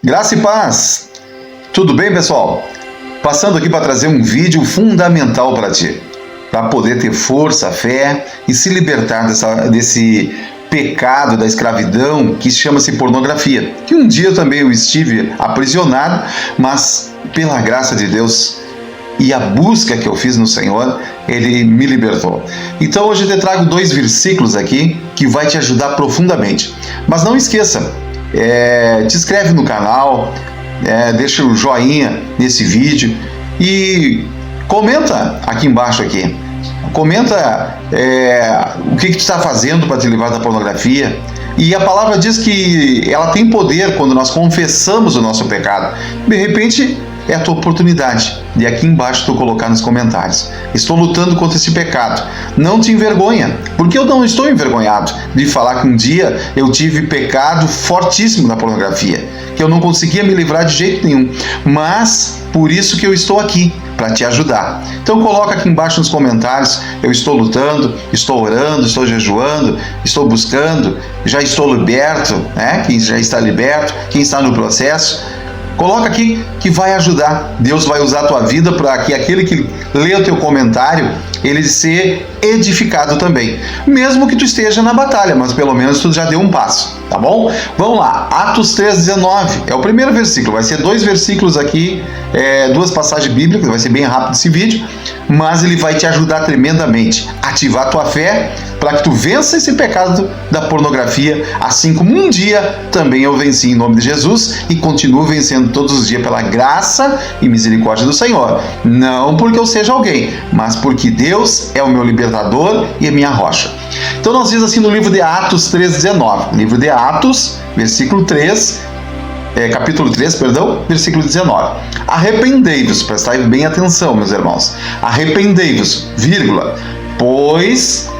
Graça e paz! Tudo bem, pessoal? Passando aqui para trazer um vídeo fundamental para ti, para poder ter força, fé e se libertar desse pecado da escravidão que chama-se pornografia, que um dia também eu estive aprisionado, mas pela graça de Deus e a busca que eu fiz no Senhor, Ele me libertou. Então hoje eu te trago 2 versículos aqui que vai te ajudar profundamente. Mas não esqueça, te inscreve no canal, deixa o joinha nesse vídeo e comenta aqui embaixo aqui. Comenta o que tu está fazendo para te livrar da pornografia. E a palavra diz que ela tem poder quando nós confessamos o nosso pecado. De repente, é a tua oportunidade de aqui embaixo tu colocar nos comentários: estou lutando contra esse pecado. Não te envergonha, porque eu não estou envergonhado de falar que um dia eu tive pecado fortíssimo na pornografia, que eu não conseguia me livrar de jeito nenhum, mas por isso que eu estou aqui, para te ajudar. Então coloca aqui embaixo nos comentários: eu estou lutando, estou orando, estou jejuando, estou buscando, já estou liberto, né? Quem já está liberto, quem está no processo, coloca aqui que vai ajudar. Deus vai usar a tua vida para que aquele que lê o teu comentário, ele ser edificado também. Mesmo que tu esteja na batalha, mas pelo menos tu já deu um passo, tá bom? Vamos lá, Atos 3,19, é o primeiro versículo. Vai ser 2 versículos aqui, 2 passagens bíblicas, vai ser bem rápido esse vídeo, mas ele vai te ajudar tremendamente. Ativar a tua fé para que tu vença esse pecado da pornografia, assim como um dia também eu venci em nome de Jesus e continuo vencendo todos os dias pela graça e misericórdia do Senhor. Não porque eu seja alguém, mas porque Deus é o meu libertador e a minha rocha. Então nós diz assim no livro de Atos 3,19, livro de Atos, versículo 3, capítulo 3, versículo 19. Arrependei-vos, prestai bem atenção, meus irmãos. Arrependei-vos, pois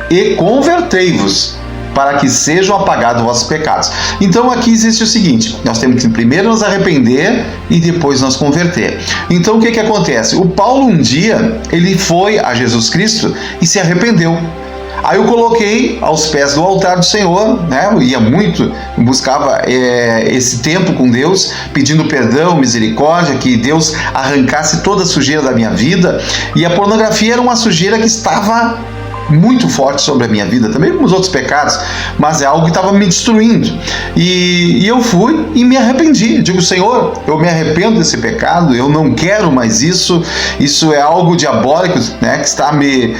e convertei-vos, para que sejam apagados vossos pecados. Então aqui existe o seguinte: nós temos que primeiro nos arrepender e depois nos converter. Então o que acontece? O Paulo um dia, ele foi a Jesus Cristo e se arrependeu. Aí eu coloquei aos pés do altar do Senhor, né? Eu ia muito, buscava esse tempo com Deus, pedindo perdão, misericórdia, que Deus arrancasse toda a sujeira da minha vida. E a pornografia era uma sujeira que estava muito forte sobre a minha vida, também como os outros pecados, mas é algo que estava me destruindo. E eu fui e me arrependi. Digo: Senhor, eu me arrependo desse pecado, eu não quero mais isso é algo diabólico, né, que está me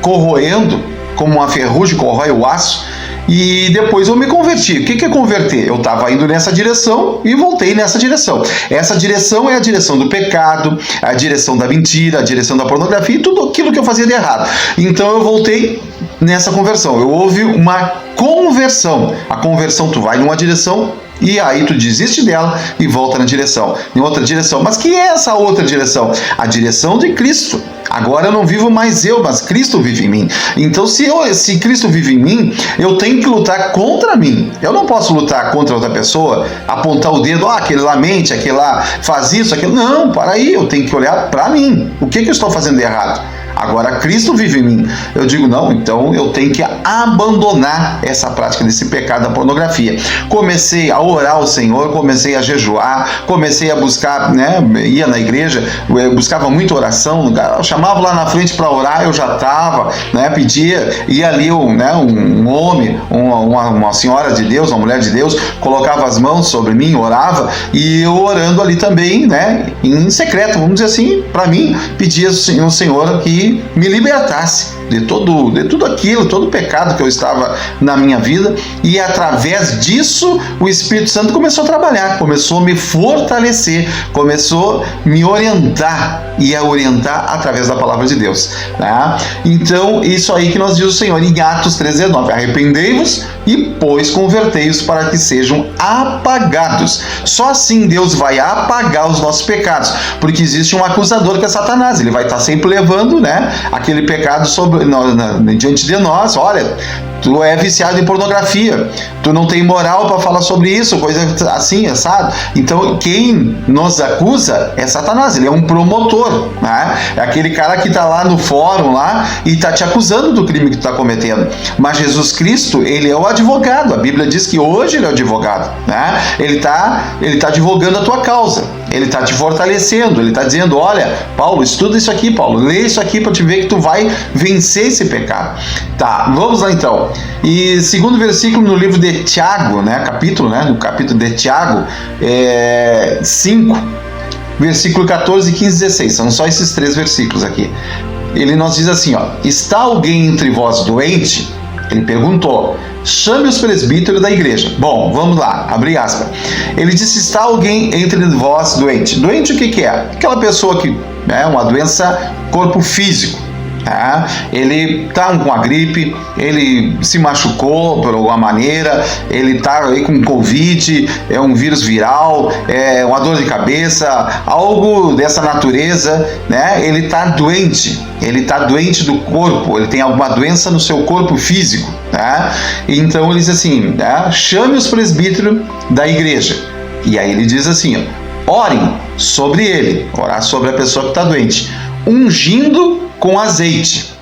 corroendo, como uma ferrugem corrói o aço. E depois eu me converti. O que é converter? Eu estava indo nessa direção e voltei nessa direção. Essa direção é a direção do pecado, a direção da mentira, a direção da pornografia e tudo aquilo que eu fazia de errado. Então eu voltei nessa conversão. Houve uma conversão. A conversão, tu vai numa direção e aí tu desiste dela e volta na direção, em outra direção. Mas que é essa outra direção? A direção de Cristo. Agora eu não vivo mais eu, mas Cristo vive em mim. Então se Cristo vive em mim, eu tenho que lutar contra mim. Eu não posso lutar contra outra pessoa, apontar o dedo: aquele lá mente, aquele lá faz isso, aquele... Não, para aí, eu tenho que olhar para mim. O que eu estou fazendo de errado? Agora Cristo vive em mim. Eu digo: não, então eu tenho que abandonar essa prática desse pecado da pornografia. Comecei a orar ao Senhor, comecei a jejuar, comecei a buscar, né, ia na igreja, eu buscava muita oração, eu chamava lá na frente para orar, eu já estava, né, pedia, ia ali um homem, uma senhora de Deus, uma mulher de Deus, colocava as mãos sobre mim, orava, e eu orando ali também, né, em secreto, vamos dizer assim, para mim, pedia ao Senhor que me libertasse de tudo aquilo, todo o pecado que eu estava na minha vida. E através disso o Espírito Santo começou a trabalhar, começou a me fortalecer, começou a me orientar, e a orientar através da palavra de Deus, né? Então isso aí que nós diz o Senhor em Atos 3,19: arrependei-vos e pois convertei-os, para que sejam apagados. Só assim Deus vai apagar os nossos pecados, porque existe um acusador que é Satanás. Ele vai estar sempre levando, né, aquele pecado diante de nós. Olha, tu é viciado em pornografia, tu não tem moral para falar sobre isso, coisa assim, sabe? Então, quem nos acusa é Satanás, ele é um promotor, né? É aquele cara que tá lá no fórum lá e tá te acusando do crime que tu tá cometendo. Mas Jesus Cristo, ele é o advogado. A Bíblia diz que hoje ele é o advogado, né? Ele tá advogando a tua causa. Ele está te fortalecendo, ele está dizendo, olha, Paulo, estuda isso aqui, Paulo, lê isso aqui para te ver que tu vai vencer esse pecado. Tá, vamos lá então. E segundo versículo no livro de Tiago, né, no capítulo de Tiago, 5, versículo 14, 15 e 16, são só esses 3 versículos aqui. Ele nos diz assim, ó, está alguém entre vós doente? Ele perguntou, chame os presbíteros da igreja. Bom, vamos lá, abre aspas. Ele disse, está alguém entre vós doente? Doente o que é? Aquela pessoa que é uma doença corpo físico. Tá? Ele está com a gripe, ele se machucou por alguma maneira, ele está aí com Covid, é um vírus viral, é uma dor de cabeça, algo dessa natureza, né? Ele está doente do corpo, ele tem alguma doença no seu corpo físico, né? Então ele diz assim, né? Chame os presbíteros da igreja. E aí ele diz assim, ó, orem sobre ele, orar sobre a pessoa que está doente, ungindo com azeite,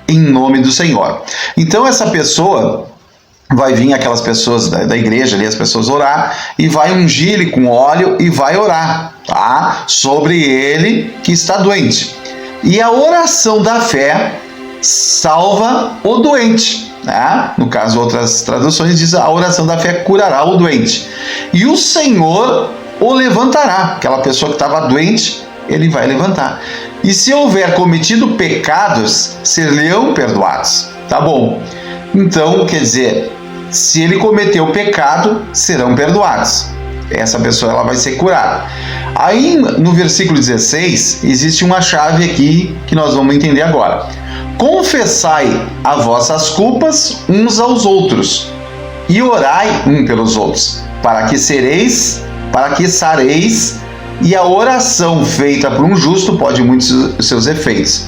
em nome do Senhor. Então essa pessoa vai vir, aquelas pessoas da igreja ali, as pessoas orar, e vai ungir ele com óleo e vai orar, tá? Sobre ele que está doente. E a oração da fé salva o doente, né? No caso, outras traduções dizem a oração da fé curará o doente. E o Senhor o levantará. Aquela pessoa que estava doente, ele vai levantar. E se houver cometido pecados, ser-lhe-ão perdoados. Tá bom. Então, quer dizer, se ele cometeu pecado, serão perdoados. Essa pessoa ela vai ser curada. Aí, no versículo 16, existe uma chave aqui que nós vamos entender agora. Confessai as vossas culpas uns aos outros e orai um pelos outros, para que sareis, e a oração feita por um justo pode muitos seus efeitos.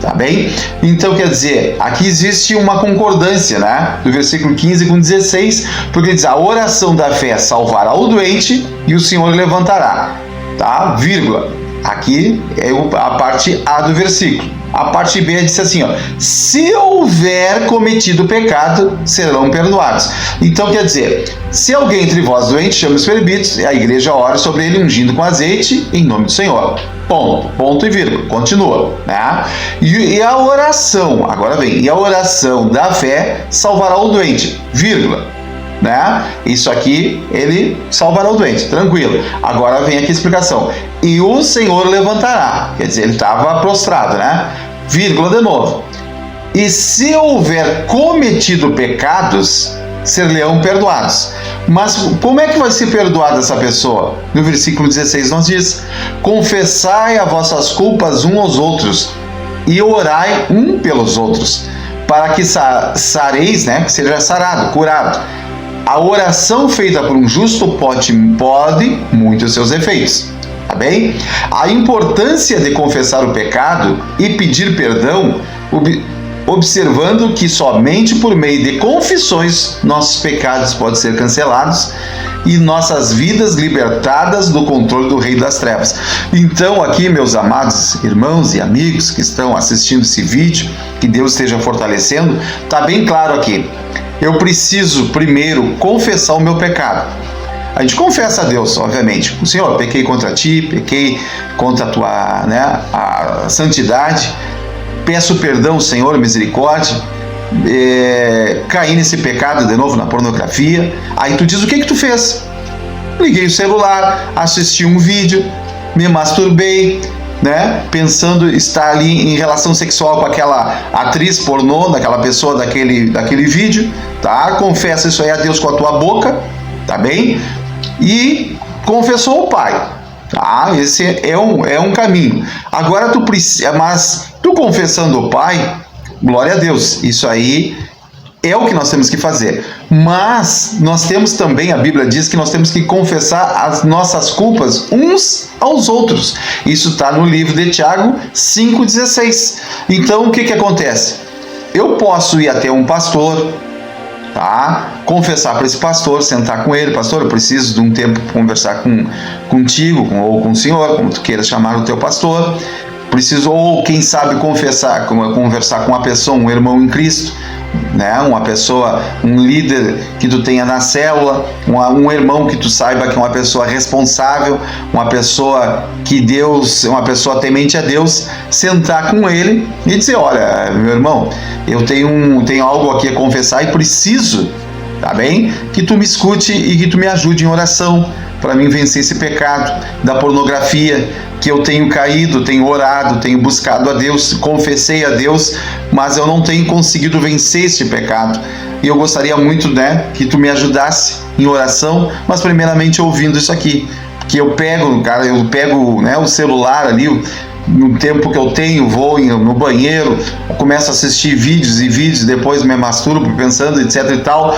Tá bem? Então, quer dizer, aqui existe uma concordância, né? Do versículo 15 com 16, porque diz, a oração da fé salvará o doente e o Senhor levantará. Tá? Vírgula. Aqui é a parte A do versículo. A parte B diz assim, ó, se houver cometido pecado, serão perdoados. Então, quer dizer, se alguém entre vós doente, chame os presbíteros, e a igreja ora sobre ele, ungindo com azeite, em nome do Senhor. Ponto e vírgula. Continua, né? E a oração, agora vem, e a oração da fé salvará o doente, vírgula. Né? Isso aqui, ele salvará o doente, tranquilo. Agora vem aqui a explicação. E o Senhor levantará, quer dizer, ele estava prostrado, né? Vírgula de novo. E se houver cometido pecados, ser-lhe-ão perdoados. Mas como é que vai ser perdoada essa pessoa? No versículo 16 nós diz, confessai as vossas culpas uns aos outros e orai um pelos outros, para que sareis, né? Que seja sarado, curado. A oração feita por um justo pode muitos seus efeitos. Tá bem? A importância de confessar o pecado e pedir perdão, observando que somente por meio de confissões nossos pecados podem ser cancelados e nossas vidas libertadas do controle do Rei das Trevas. Então aqui, meus amados irmãos e amigos que estão assistindo esse vídeo, que Deus esteja fortalecendo, tá bem claro aqui. Eu preciso primeiro confessar o meu pecado. A gente confessa a Deus, obviamente. O Senhor, pequei contra ti, pequei contra a tua, né, a santidade. Peço perdão, Senhor, misericórdia. Caí nesse pecado de novo na pornografia. Aí tu diz, o que tu fez? Liguei o celular, assisti um vídeo, me masturbei, né? Pensando estar ali em relação sexual com aquela atriz pornô, daquela pessoa daquele vídeo, tá? Confessa isso aí a Deus com a tua boca, tá bem? E confessou o Pai, tá? Esse é um caminho. Agora mas tu confessando o Pai, glória a Deus, isso aí é o que nós temos que fazer. Mas nós temos também, a Bíblia diz que nós temos que confessar as nossas culpas uns aos outros. Isso está no livro de Tiago 5,16. Então o que acontece? Eu posso ir até um pastor, tá? Confessar para esse pastor, sentar com ele, pastor, eu preciso de um tempo para conversar contigo, ou com o senhor, como tu queiras chamar o teu pastor. Preciso, ou quem sabe conversar com uma pessoa, um irmão em Cristo, né? Uma pessoa, um líder que tu tenha na célula, um irmão que tu saiba que é uma pessoa responsável, uma pessoa que Deus, uma pessoa temente a Deus, sentar com ele e dizer, olha, meu irmão, eu tenho algo aqui a confessar e preciso, tá bem? Que tu me escute e que tu me ajude em oração para mim vencer esse pecado da pornografia, que eu tenho caído, tenho orado, tenho buscado a Deus, confessei a Deus, mas eu não tenho conseguido vencer esse pecado. E eu gostaria muito, né, que tu me ajudasse em oração, mas primeiramente ouvindo isso aqui, que eu pego, cara, né, o celular ali, no tempo que eu tenho, vou no banheiro, começo a assistir vídeos e vídeos, depois me masturbo pensando, etc e tal.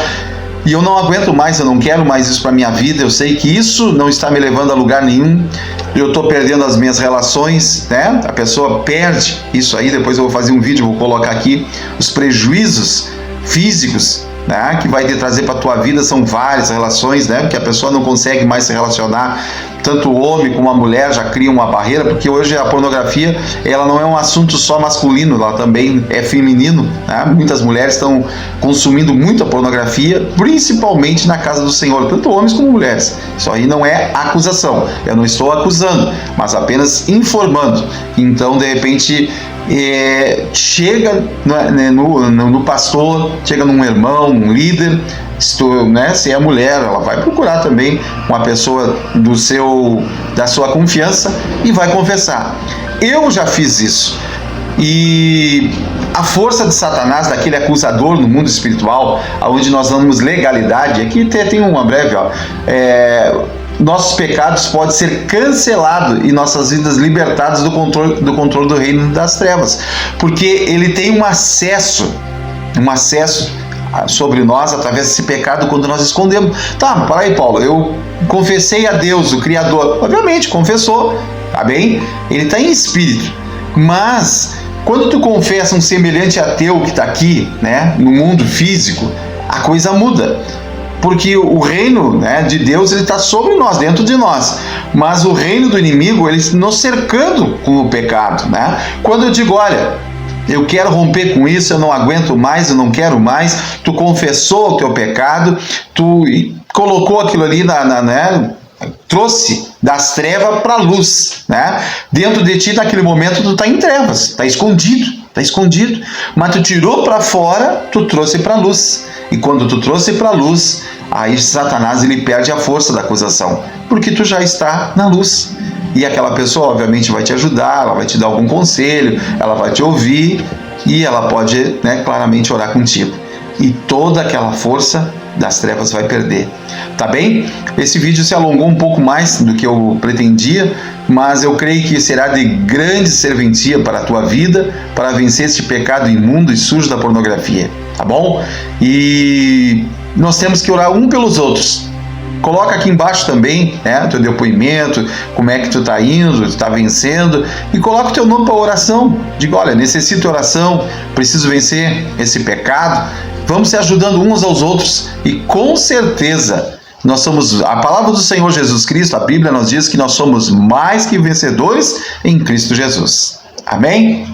E eu não aguento mais, eu não quero mais isso para minha vida, eu sei que isso não está me levando a lugar nenhum, eu estou perdendo as minhas relações, né? A pessoa perde isso aí, depois eu vou fazer um vídeo, vou colocar aqui os prejuízos físicos, né, que vai te trazer para a tua vida. São várias relações, né, porque a pessoa não consegue mais se relacionar, tanto o homem como a mulher já cria uma barreira, porque hoje a pornografia, ela não é um assunto só masculino, ela também é feminino, né? Muitas mulheres estão consumindo muita pornografia, principalmente na casa do Senhor, tanto homens como mulheres. Isso aí não é acusação, eu não estou acusando, mas apenas informando. Então, de repente, chega no pastor, chega num irmão, um líder, se é mulher, ela vai procurar também uma pessoa da sua confiança e vai confessar. Eu já fiz isso. E a força de Satanás, daquele acusador no mundo espiritual, onde nós damos legalidade, aqui tem uma breve, nossos pecados podem ser cancelados e nossas vidas libertadas do controle do reino das trevas, porque ele tem um acesso sobre nós através desse pecado quando nós escondemos. Tá, para aí, Paulo, eu confessei a Deus, o Criador. Obviamente, confessou, tá bem? Ele está em espírito, mas quando tu confessa um semelhante a teu que está aqui, né, no mundo físico, a coisa muda. Porque o reino, né, de Deus, ele está sobre nós, dentro de nós. Mas o reino do inimigo, ele nos cercando com o pecado, né? Quando eu digo, olha, eu quero romper com isso, eu não aguento mais, eu não quero mais, tu confessou o teu pecado, tu colocou aquilo ali, né, trouxe das trevas para a luz, né? Dentro de ti, naquele momento, tu está em trevas, está escondido, mas tu tirou para fora, tu trouxe para a luz. E quando tu trouxe para a luz, aí Satanás ele perde a força da acusação, porque tu já está na luz. E aquela pessoa, obviamente, vai te ajudar, ela vai te dar algum conselho, ela vai te ouvir e ela pode, né, claramente orar contigo. E toda aquela força das trevas vai perder. Tá bem? Esse vídeo se alongou um pouco mais do que eu pretendia, mas eu creio que será de grande serventia para a tua vida, para vencer este pecado imundo e sujo da pornografia. Tá bom? E nós temos que orar um pelos outros. Coloca aqui embaixo também, né, teu depoimento, como é que tu está indo, tu está vencendo, e coloca o teu nome para oração. Diga, olha, necessito oração, preciso vencer esse pecado. Vamos se ajudando uns aos outros e com certeza nós somos, a palavra do Senhor Jesus Cristo, a Bíblia nos diz que nós somos mais que vencedores em Cristo Jesus. Amém?